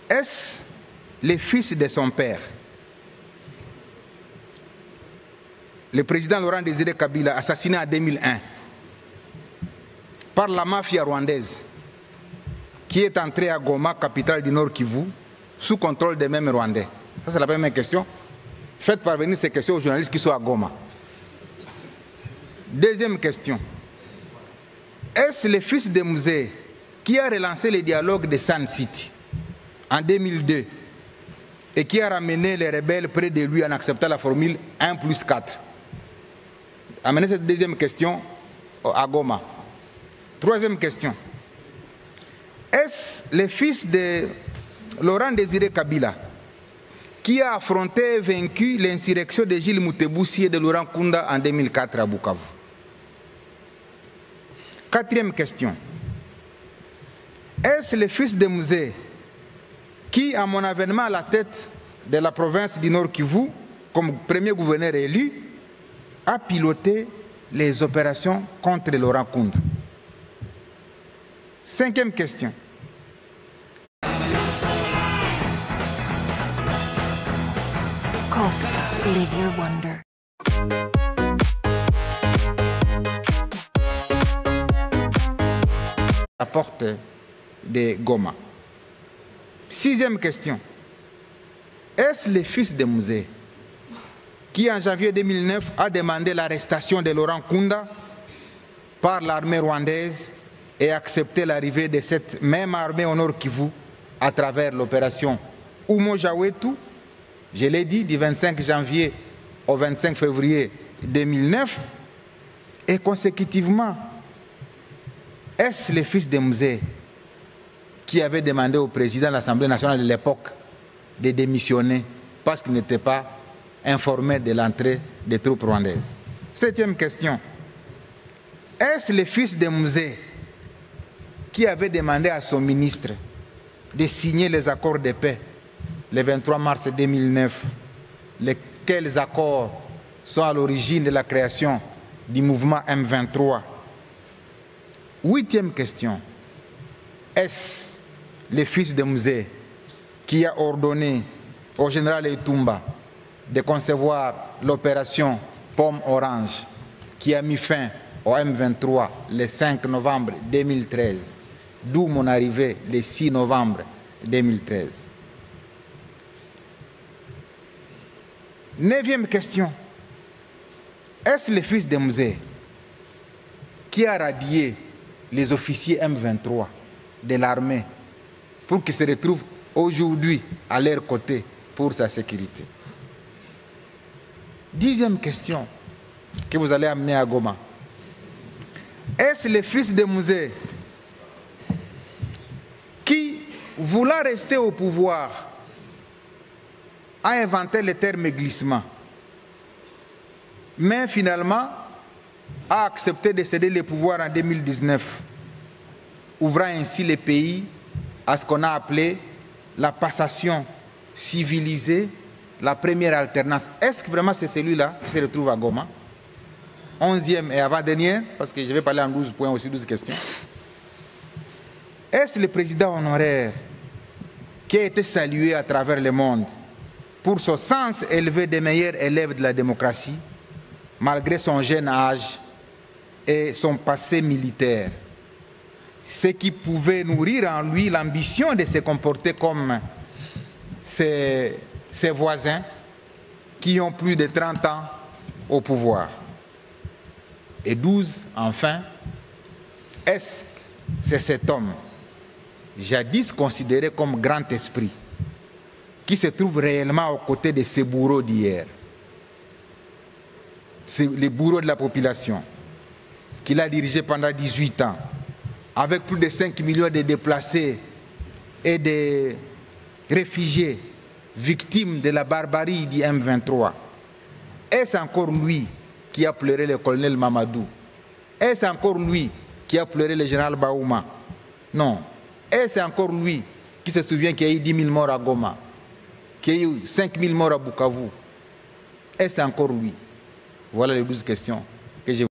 Est-ce le fils de son père? Le président Laurent Désiré Kabila, assassiné en 2001 par la mafia rwandaise, qui est entrée à Goma, capitale du Nord Kivu, sous contrôle des mêmes Rwandais. Ça, c'est la première question. Faites parvenir ces questions aux journalistes qui sont à Goma. Deuxième question. Est-ce le fils de Musée qui a relancé le dialogue de Sun City en 2002 et qui a ramené les rebelles près de lui en acceptant la formule 1+4? Amenez cette deuxième question à Goma. Troisième question. Est-ce le fils de Laurent Désiré Kabila qui a affronté et vaincu l'insurrection de Gilles Moutebousi et de Laurent Kunda en 2004 à Bukavu? Quatrième question. Est-ce le fils de Musée qui, à mon avènement à la tête de la province du Nord Kivu, comme premier gouverneur élu, a piloté les opérations contre Laurent Kunda? Cinquième question. Costa, live your wonder. À porte de Goma. Sixième question. Est-ce le fils de Musée qui, en janvier 2009, a demandé l'arrestation de Laurent Kunda par l'armée rwandaise et accepté l'arrivée de cette même armée au Nord Kivu à travers l'opération Umo Jawetu, je l'ai dit, du 25 janvier au 25 février 2009, et consécutivement, est-ce le fils de Musée qui avait demandé au président de l'Assemblée nationale de l'époque de démissionner parce qu'il n'était pas informé de l'entrée des troupes rwandaises? Septième question. Est-ce le fils de Musée qui avait demandé à son ministre de signer les accords de paix le 23 mars 2009, lesquels accords sont à l'origine de la création du mouvement M23? Huitième question. Est-ce le fils de Musée qui a ordonné au général Etumba de concevoir l'opération Pomme Orange qui a mis fin au M23 le 5 novembre 2013, d'où mon arrivée le 6 novembre 2013? Neuvième question. Est-ce le fils de Musée qui a radié les officiers M23 de l'armée pour qu'ils se retrouvent aujourd'hui à leur côté pour sa sécurité? Dixième question que vous allez amener à Goma. Est-ce le fils de Musée qui, voulant rester au pouvoir, a inventé le terme glissement, mais finalement a accepté de céder le pouvoir en 2019, ouvrant ainsi le pays à ce qu'on a appelé la passation civilisée, la première alternance? Est-ce que vraiment c'est celui-là qui se retrouve à Goma? 11e et avant-dernière, parce que je vais parler en 12 points aussi, 12 questions. Est-ce le président honoraire qui a été salué à travers le monde pour son sens élevé des meilleurs élèves de la démocratie, malgré son jeune âge et son passé militaire, ce qui pouvait nourrir en lui l'ambition de se comporter comme ses voisins qui ont plus de 30 ans au pouvoir? Et 12, enfin, est-ce que c'est cet homme, jadis considéré comme grand esprit, qui se trouve réellement aux côtés de ces bourreaux d'hier, les bourreaux de la population, qu'il a dirigé pendant 18 ans, avec plus de 5 millions de déplacés et de réfugiés victimes de la barbarie du M23? Est-ce encore lui qui a pleuré le colonel Mamadou? Est-ce encore lui qui a pleuré le général Baouma? Non. Est-ce encore lui qui se souvient qu'il y a eu 10 000 morts à Goma, qu'il y a eu 5 000 morts à Bukavu? Est-ce encore lui? Voilà les 12 questions que je